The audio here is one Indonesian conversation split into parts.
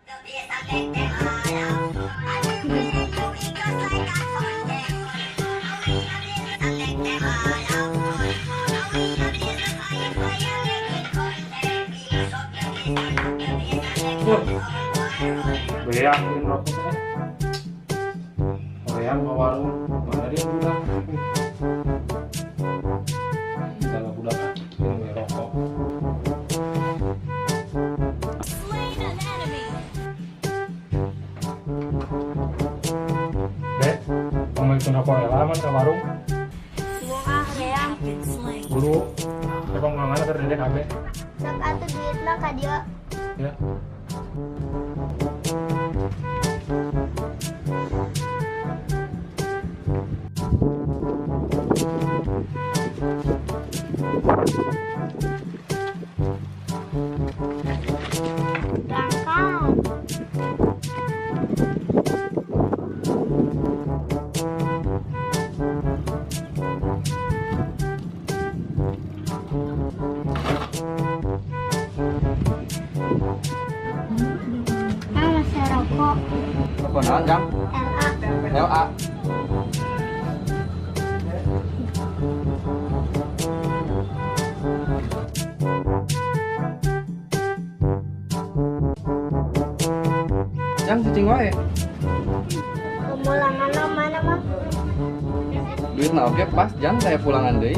Beang ini rokoknya. Beang ke warung, mana dia budak? Kalau budak ini rokok. Dek, mau main rokok helaman ke warung? Beang. Buru, apa ngelangan ke dedek abe? Sok atuh duitna ka dia. Ya. Berangkat. Masih rokok. Rokok naon, Jang? LA. LA. Jang cicing wae. Pemulangan mana mah? Duitna oge pas, Jang saya pulangan deui.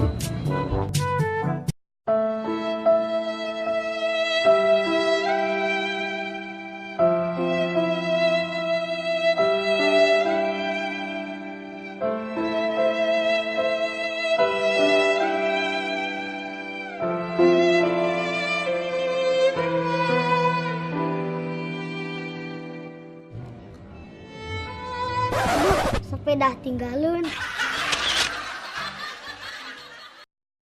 Sepeda tinggalun.